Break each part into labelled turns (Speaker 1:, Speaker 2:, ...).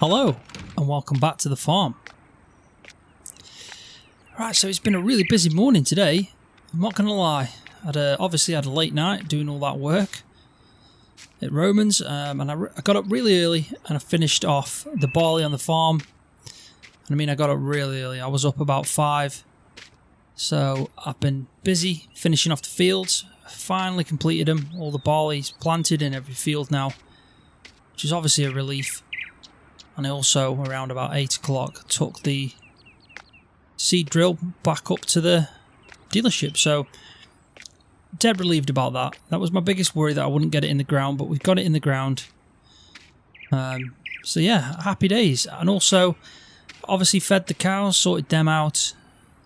Speaker 1: Hello and welcome back to the farm. Right, so it's been a really busy morning today. I'm not going to lie. Obviously had a late night doing all that work at Romans, and I got up really early and I finished off the barley on the farm. And I mean, I got up really early. I was up about 5. So I've been busy finishing off the fields. Finally completed them. All the barley's planted in every field now, which is obviously a relief. And I also, around about 8 o'clock, took the seed drill back up to the dealership. So, dead relieved about that. That was my biggest worry, that I wouldn't get it in the ground, but we've got it in the ground. So yeah, happy days. And also, obviously fed the cows, sorted them out,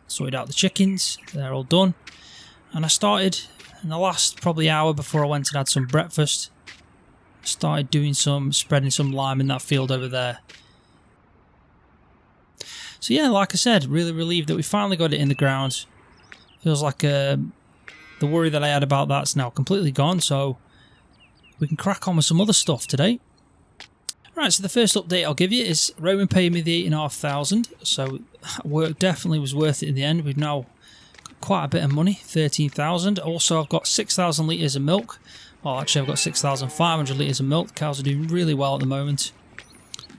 Speaker 1: sorted out the chickens. They're all done. And I started, in the last probably hour before I went and had some breakfast, started doing spreading some lime in that field over there. So yeah, like I said, really relieved that we finally got it in the ground. Feels like the worry that I had about that's now completely gone, so we can crack on with some other stuff today. Right, so the first update I'll give you is Roman paid me the 8,500, so work definitely was worth it in the end. We've now got quite a bit of money, 13,000. Also, I've got 6,000 litres of milk. Well, actually, I've got 6,500 litres of milk. The cows are doing really well at the moment.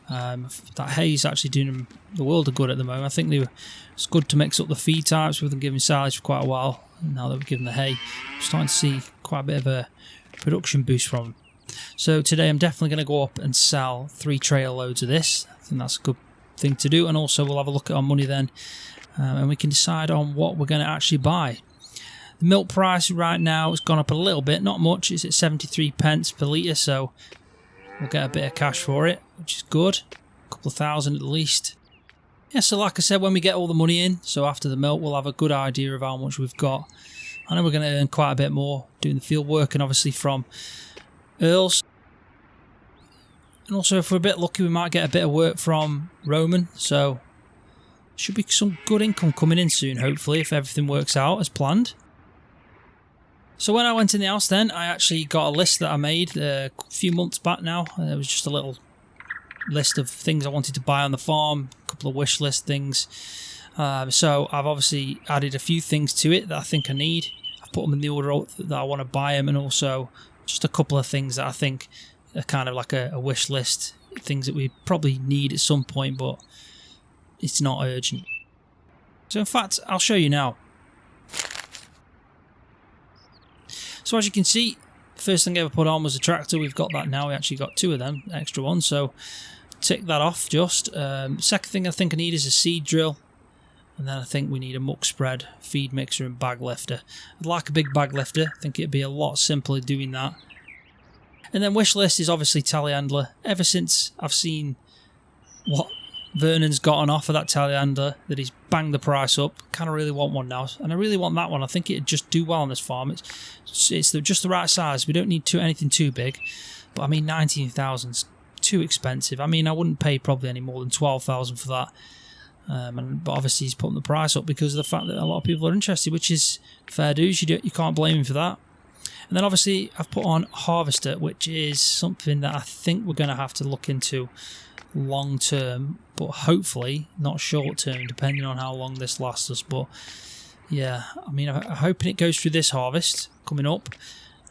Speaker 1: That hay is actually doing them the world of good at the moment. I think it's good to mix up the feed types. We've been giving silage for quite a while. Now that we've given the hay, I'm starting to see quite a bit of a production boost from them. So today I'm definitely going to go up and sell 3 trailer loads of this. I think that's a good thing to do. And also we'll have a look at our money then, and we can decide on what we're going to actually buy. The milk price right now has gone up a little bit, not much. It's at 73 pence per litre, so we'll get a bit of cash for it, which is good. A couple of thousand at least. Yeah, so like I said, when we get all the money in, so after the milk, we'll have a good idea of how much we've got. I know we're going to earn quite a bit more doing the field work and obviously from Earls. And also, if we're a bit lucky, we might get a bit of work from Roman, so should be some good income coming in soon, hopefully, if everything works out as planned. So when I went in the house then, I actually got a list that I made a few months back now. It was just a little list of things I wanted to buy on the farm, a couple of wish list things. So I've obviously added a few things to it that I think I need. I've put them in the order that I want to buy them, and also just a couple of things that I think are kind of like a wish list, things that we probably need at some point, but it's not urgent. So in fact, I'll show you now. So as you can see, first thing I ever put on was a tractor. We've got that now. We actually got 2 of them, extra ones, so tick that off just. Second thing I think I need is a seed drill. And then I think we need a muck spread, feed mixer and bag lifter. I'd like a big bag lifter. I think it'd be a lot simpler doing that. And then wish list is obviously telehandler. Ever since I've seen what Vernon's gotten off of that telehandler, that he's banged the price up, kind of really want one now, and I really want that one. I think it'd just do well on this farm. It's just the right size. We don't need anything too big, but I mean 19,000's too expensive. I mean, I wouldn't pay probably any more than 12,000 for that, but obviously he's putting the price up because of the fact that a lot of people are interested, which is fair dues. You can't blame him for that. And then obviously I've put on harvester, which is something that I think we're going to have to look into long term, but hopefully not short term, depending on how long this lasts us. But yeah, I mean, I'm hoping it goes through this harvest coming up,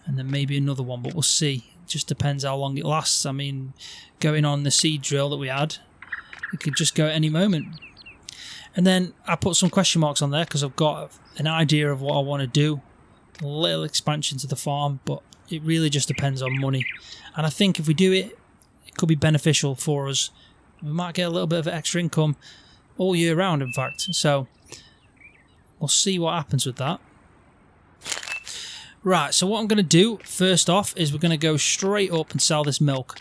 Speaker 1: and then maybe another one, but we'll see. It just depends how long it lasts. I mean, going on the seed drill that we had, it could just go at any moment. And then I put some question marks on there because I've got an idea of what I want to do, a little expansion to the farm, but it really just depends on money. And I think if we do it, could be beneficial for us. We might get a little bit of extra income all year round, in fact. So we'll see what happens with that. Right, so what I'm going to do first off is we're going to go straight up and sell this milk.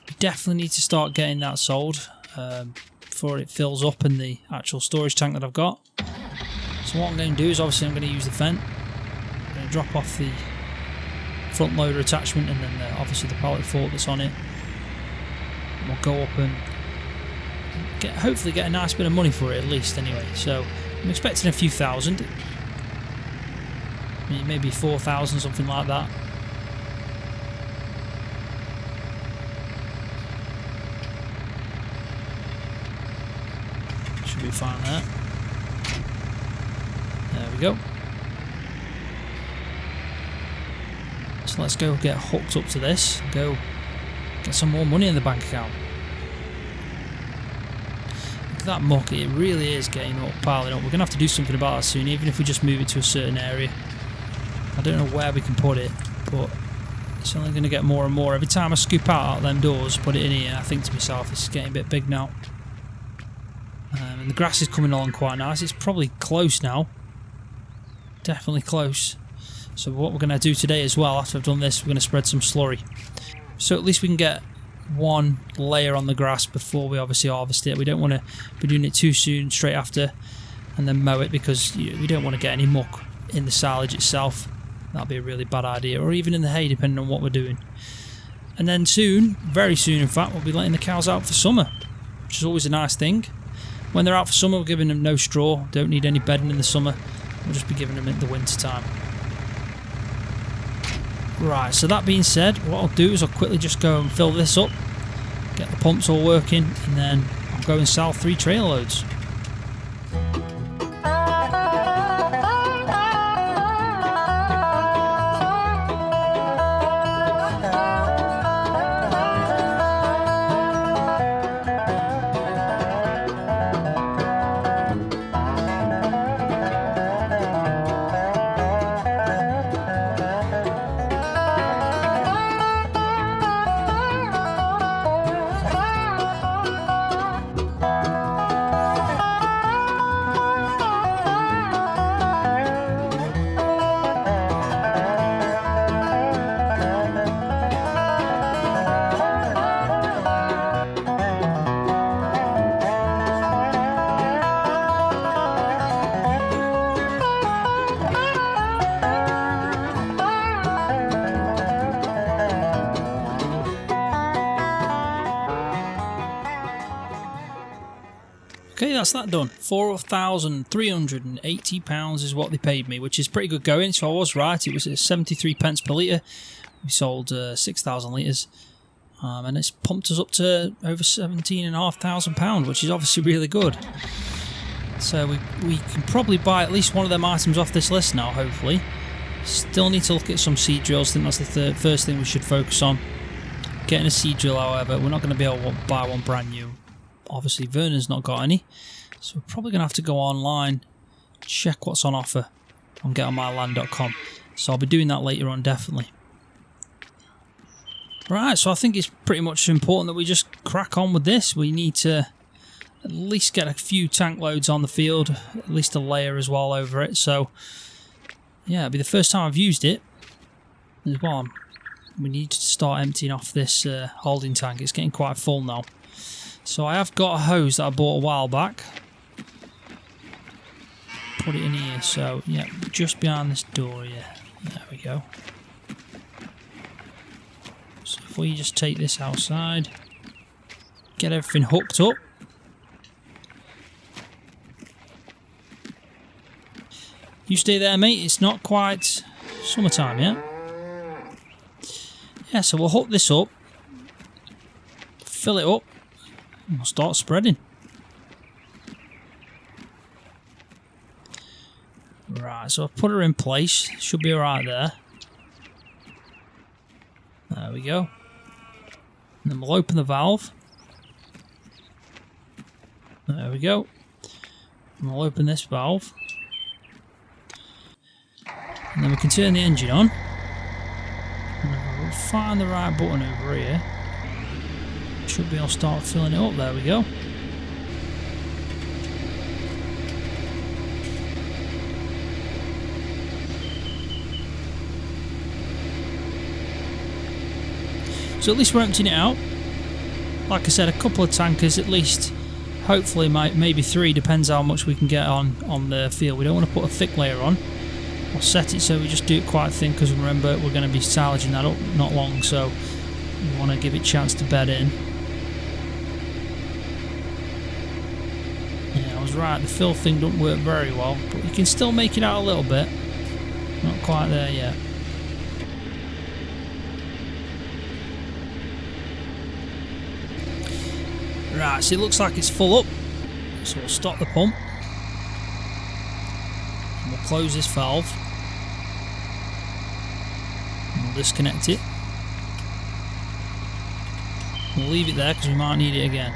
Speaker 1: We definitely need to start getting that sold before it fills up in the actual storage tank that I've got. So what I'm going to do is obviously I'm going to use the Fendt. I'm going to drop off the front loader attachment and then obviously the pallet fork that's on it. And we'll go up and hopefully get a nice bit of money for it at least anyway. So I'm expecting a few thousand. Maybe 4,000, something like that. be fine there. There we go. So let's go get hooked up to this. Go get some more money in the bank account. Look at that muck. It really is getting up, piling up. We're going to have to do something about that soon, even if we just move it to a certain area. I don't know where we can put it, but it's only going to get more and more. Every time I scoop out them doors, put it in here, I think to myself, this is getting a bit big now. And the grass is coming along quite nice. It's probably close now. Definitely close. So what we're going to do today as well, after I've done this, we're going to spread some slurry. So at least we can get one layer on the grass before we obviously harvest it. We don't want to be doing it too soon, straight after, and then mow it, because we don't want to get any muck in the silage itself. That'd be a really bad idea, or even in the hay, depending on what we're doing. And then soon, very soon in fact, we'll be letting the cows out for summer, which is always a nice thing. When they're out for summer, we're giving them no straw, don't need any bedding in the summer, we'll just be giving them in the winter time. Right, so that being said, what I'll do is I'll quickly just go and fill this up, get the pumps all working, and then I'll go and sell 3 trailer loads. Okay, that's that done. £4,380 is what they paid me, which is pretty good going, so I was right. It was at 73 pence per litre. We sold 6,000 litres. And it's pumped us up to over £17,500, which is obviously really good. So we can probably buy at least one of them items off this list now, hopefully. Still need to look at some seed drills. I think that's the first thing we should focus on. Getting a seed drill, however, we're not going to be able to buy one brand new. Obviously Vernon's not got any, so we're probably going to have to go online, check what's on offer on getonmyland.com. So I'll be doing that later on, definitely. Right, so I think it's pretty much important that we just crack on with this. We need to at least get a few tank loads on the field, at least a layer as well over it. So yeah, it'll be the first time I've used it as well. We need to start emptying off this holding tank. It's getting quite full now. So I have got a hose that I bought a while back. Put it in here, so yeah, just behind this door here. There we go. So if we just take this outside, get everything hooked up. You stay there, mate, it's not quite summertime yet. Yeah, so we'll hook this up, fill it up, and we'll start spreading. Right, so I've put her in place. Should be alright there. There we go. And then we'll open the valve. There we go. And we'll open this valve. And then we can turn the engine on. And we'll find the right button over here. Should be able to start filling it up. There we go. So at least we're emptying it out. Like I said, a couple of tankers at least. Hopefully, maybe 3, depends how much we can get on the field. We don't want to put a thick layer on. We'll set it so we just do it quite thin, because remember we're going to be silaging that up not long, so we want to give it a chance to bed in. Yeah, I was right, the fill thing doesn't work very well, but you can still make it out a little bit. Not quite there yet. Right, so it looks like it's full up. So we'll stop the pump. And we'll close this valve. And we'll disconnect it. We'll leave it there because we might need it again.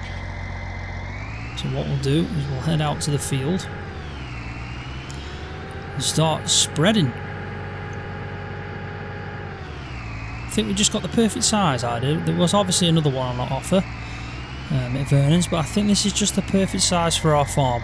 Speaker 1: So what we'll do is we'll head out to the field and start spreading. I think we just got the perfect size, I do. There was obviously another one on offer at Vernon's, but I think this is just the perfect size for our farm.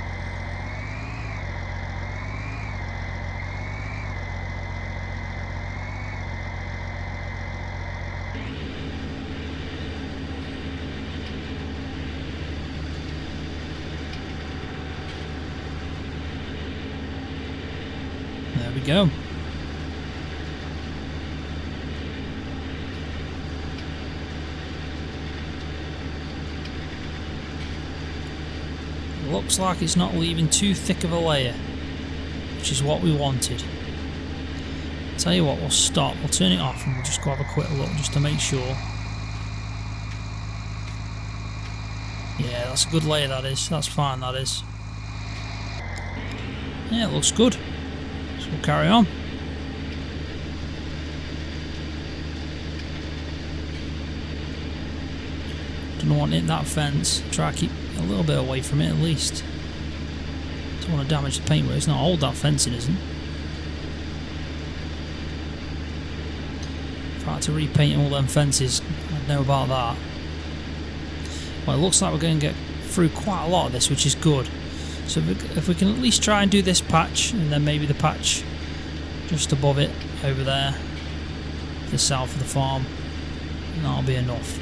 Speaker 1: There we go. Looks like it's not leaving too thick of a layer, which is what we wanted. Tell you what, we'll stop, we'll turn it off and we'll just go have a quick look just to make sure. Yeah, that's a good layer, that is. That's fine, that is. Yeah, it looks good. So we'll carry on. Don't want to hit that fence. Try to keep a little bit away from it at least. Don't want to damage the paintwork. It's not old, that fencing isn't. If I had to repaint all them fences, I'd know about that. Well, it looks like we're going to get through quite a lot of this, which is good. So if we can at least try and do this patch, and then maybe the patch just above it, over there, the south of the farm, and that'll be enough.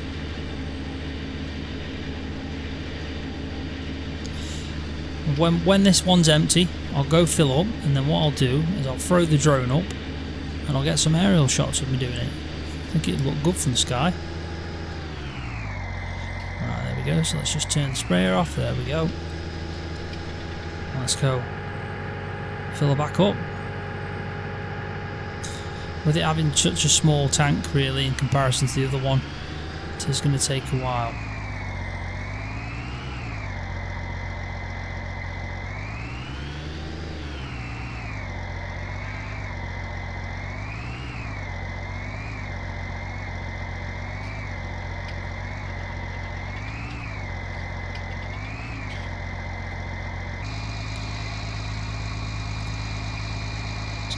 Speaker 1: When this one's empty, I'll go fill up, and then what I'll do is I'll throw the drone up, and I'll get some aerial shots of me doing it. I think it'd look good from the sky. Right, there we go. So let's just turn the sprayer off. There we go. Let's go fill her back up. With it having such a small tank, really, in comparison to the other one, it is going to take a while.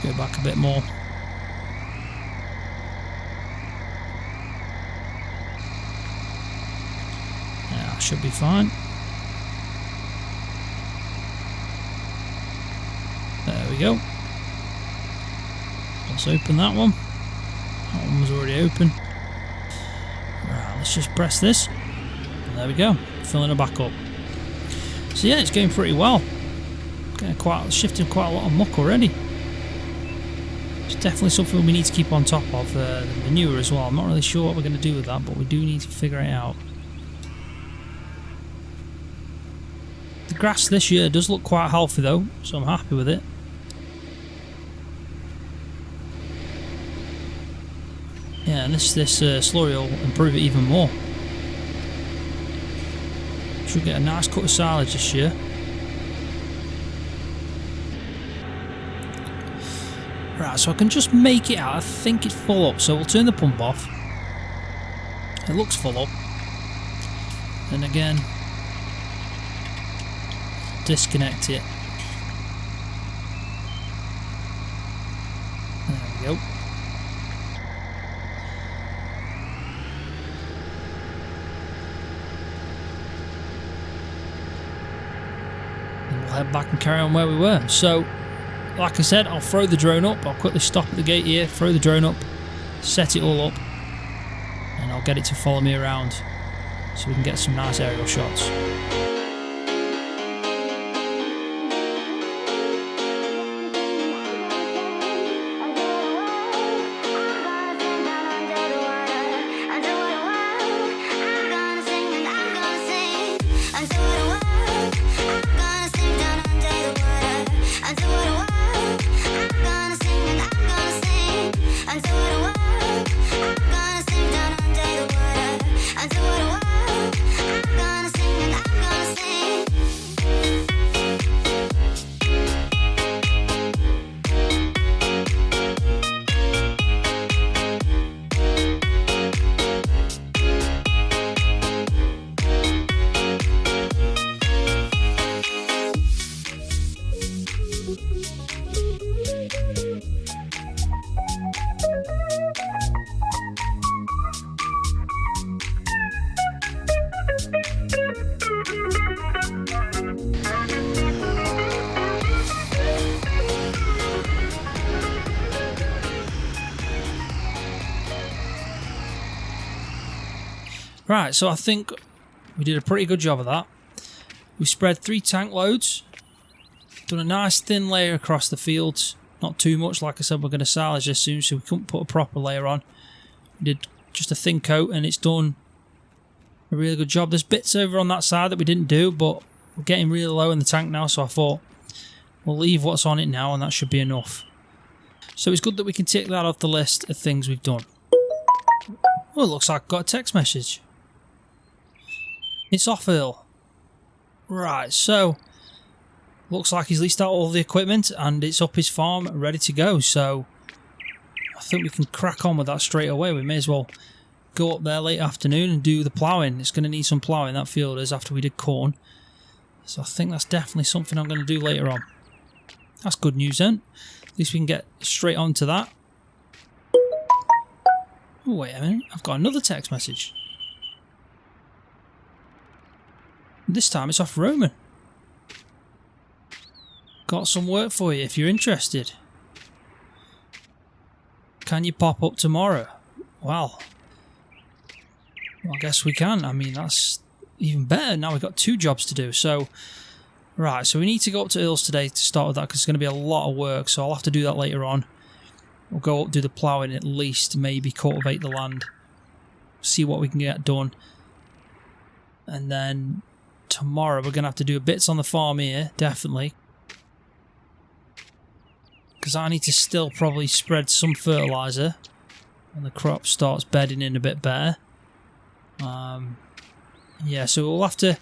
Speaker 1: Go back a bit more. Yeah, that should be fine. There we go. Let's open that one. That one was already open. Right, let's just press this. And there we go. Filling it back up. So yeah, it's going pretty well. Shifted quite a lot of muck already. It's definitely something we need to keep on top of, the manure as well. I'm not really sure what we're going to do with that, but we do need to figure it out. The grass this year does look quite healthy though, so I'm happy with it. Yeah, and this slurry will improve it even more. Should get a nice cut of silage this year. Right, so I can just make it out. I think it's full up, so we'll turn the pump off. It looks full up. Then again, disconnect it. There we go. And we'll head back and carry on where we were. So, like I said, I'll throw the drone up. I'll quickly stop at the gate here, throw the drone up, set it all up, and I'll get it to follow me around so we can get some nice aerial shots.
Speaker 2: I'm gonna
Speaker 1: Right, so I think we did a pretty good job of that. We spread 3 tank loads, done a nice thin layer across the fields. Not too much, like I said, we're going to silage this soon, so we couldn't put a proper layer on. We did just a thin coat and it's done a really good job. There's bits over on that side that we didn't do, but we're getting really low in the tank now, so I thought we'll leave what's on it now and that should be enough. So it's good that we can tick that off the list of things we've done. Well, it looks like I've got a text message. It's off Earl. Right, so looks like he's leased out all the equipment and it's up his farm ready to go, so I think we can crack on with that straight away. We may as well go up there late afternoon and do the ploughing. It's going to need some ploughing, that field is, after we did corn. So I think that's definitely something I'm going to do later on. That's good news then. At least we can get straight on to that. Oh, wait a minute, I've got another text message. This time it's off Roman. Got some work for you if you're interested. Can you pop up tomorrow? Well, I guess we can. I mean, that's even better. Now we've got 2 jobs to do. So, right, so we need to go up to Earls today to start with that because it's going to be a lot of work. So I'll have to do that later on. We'll go up, do the ploughing at least, maybe cultivate the land. See what we can get done. And then tomorrow we're going to have to do bits on the farm here, definitely. Because I need to still probably spread some fertiliser when the crop starts bedding in a bit better. Yeah, so we'll have to...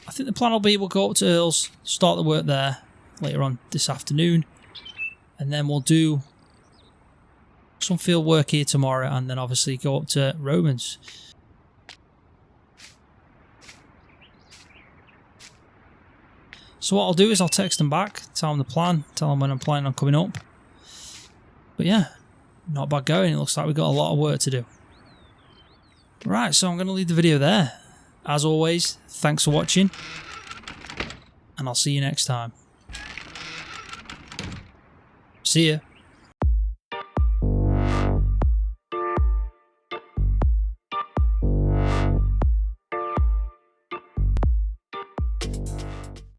Speaker 1: I think the plan will be we'll go up to Earls, start the work there later on this afternoon. And then we'll do some field work here tomorrow and then obviously go up to Romans. So what I'll do is I'll text them back, tell them the plan, tell them when I'm planning on coming up. But yeah, not bad going. It looks like we've got a lot of work to do. Right, so I'm going to leave the video there. As always, thanks for watching. And I'll see you next time. See ya.